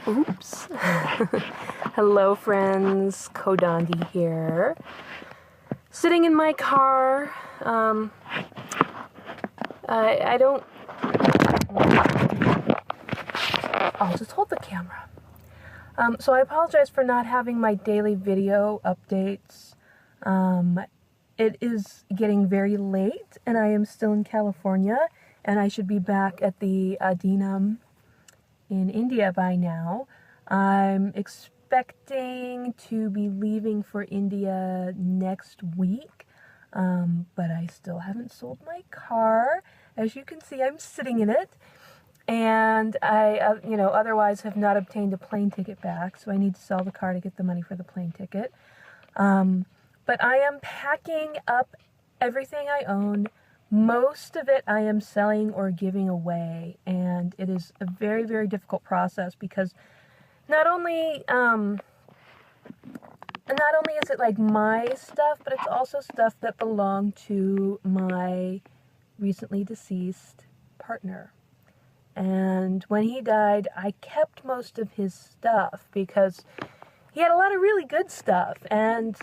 Oops. Hello friends, Kodandi here. Sitting in my car. I don't... I'll just hold the camera. So I apologize for not having my daily video updates. It is getting very late and I am still in California and I should be back at the Adinam in India by now. I'm expecting to be leaving for India next week, but I still haven't sold my car. As you can see, I'm sitting in it, and I, otherwise have not obtained a plane ticket back, so I need to sell the car to get the money for the plane ticket. But I am packing up everything I own. Most of it I am selling or giving away, and it is a very, very difficult process because not only is it like my stuff, but it's also stuff that belonged to my recently deceased partner. And when he died, I kept most of his stuff because he had a lot of really good stuff, and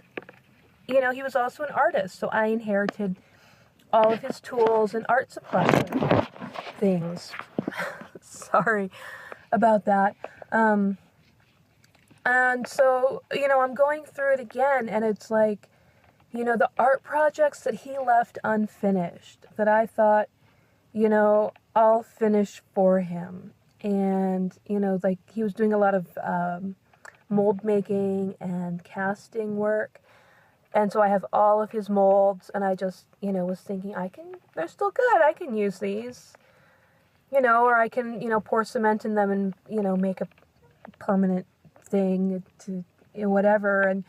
he was also an artist, so I inherited all of his tools and art supply things. Sorry about that. And so, I'm going through it again, and it's like, the art projects that he left unfinished, that I thought, I'll finish for him. And, like he was doing a lot of mold making and casting work. And so I have all of his molds, and I just, was thinking, they're still good, I can use these, or I can, pour cement in them and, make a permanent thing to, whatever, and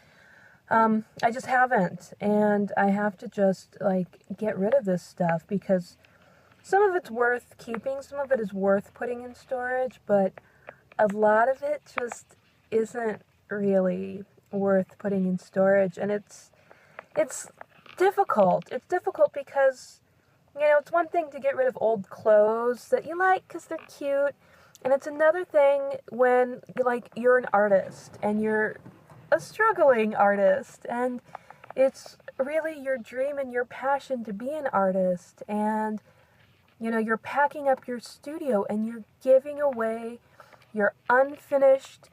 I just haven't, and I have to just, get rid of this stuff, because some of it's worth keeping, some of it is worth putting in storage, but a lot of it just isn't really worth putting in storage, and it's difficult. It's difficult because, it's one thing to get rid of old clothes that you like because they're cute, and it's another thing when, you're an artist, and you're a struggling artist, and it's really your dream and your passion to be an artist, and, you're packing up your studio, and you're giving away your unfinished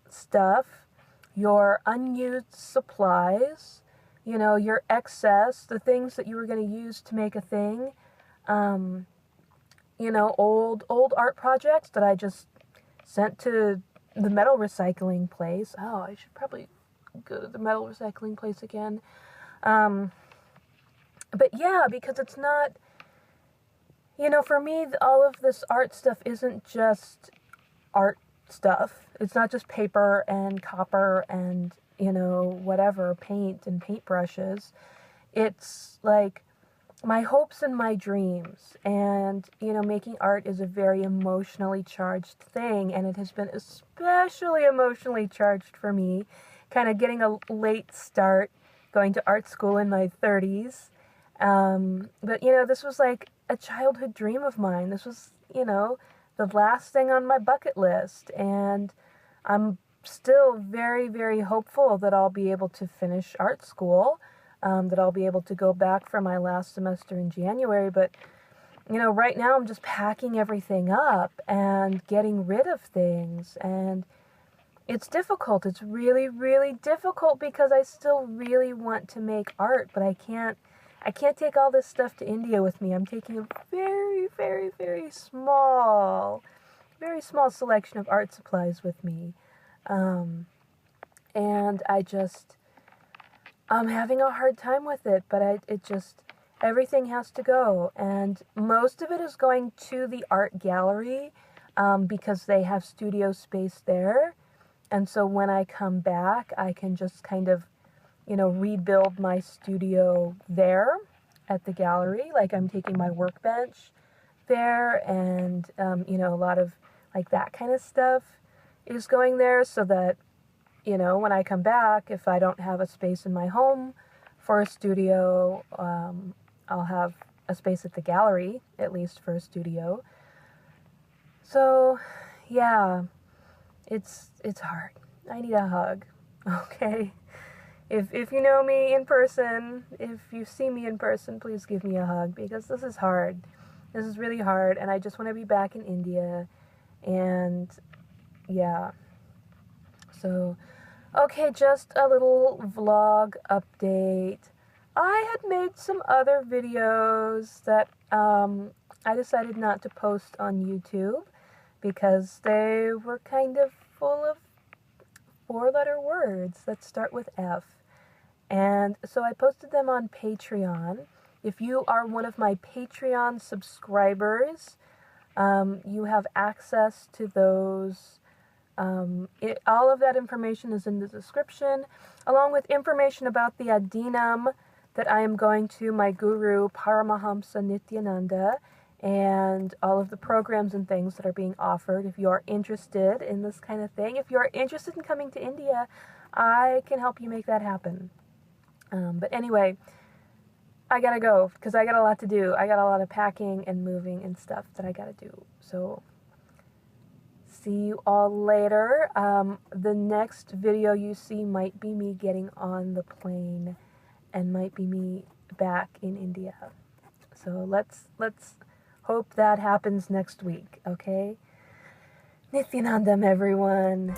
stuff, your unused supplies, your excess, the things that you were going to use to make a thing, old art projects that I just sent to the metal recycling place. Oh, I should probably go to the metal recycling place again. But yeah, because it's not, for me, all of this art stuff isn't just art stuff. It's not just paper and copper and whatever, paint and paintbrushes. It's like my hopes and my dreams. And, making art is a very emotionally charged thing. And it has been especially emotionally charged for me, kind of getting a late start, going to art school in my 30s. But, this was like a childhood dream of mine. This was, the last thing on my bucket list. And I'm still very, very hopeful that I'll be able to finish art school, that I'll be able to go back for my last semester in January, but, right now I'm just packing everything up and getting rid of things, and it's difficult. It's really, really difficult because I still really want to make art, but I can't take all this stuff to India with me. I'm taking a very, very, very small selection of art supplies with me. And I'm having a hard time with it, but everything has to go. And most of it is going to the art gallery, because they have studio space there. And so when I come back, I can just kind of, rebuild my studio there at the gallery. Like I'm taking my workbench there, and, a lot of that kind of stuff is going there, so that, when I come back, if I don't have a space in my home for a studio, I'll have a space at the gallery, at least for a studio. So, yeah, it's hard. I need a hug. Okay? If you know me in person, if you see me in person, please give me a hug, because this is hard. This is really hard, and I just want to be back in India. And yeah. So, okay, just a little vlog update. I had made some other videos that I decided not to post on YouTube because they were kind of full of four-letter words that start with F. And so I posted them on Patreon. If you are one of my Patreon subscribers, you have access to those. All of that information is in the description, along with information about the Adinam that I am going to my guru, Paramahamsa Nityananda, and all of the programs and things that are being offered. If you are interested in this kind of thing, if you are interested in coming to India, I can help you make that happen. But anyway, I gotta go, because I got a lot to do. I got a lot of packing and moving and stuff that I gotta do. So, see you all later. The next video you see might be me getting on the plane, and might be me back in India. So let's hope that happens next week, okay? Nithyanandam, everyone.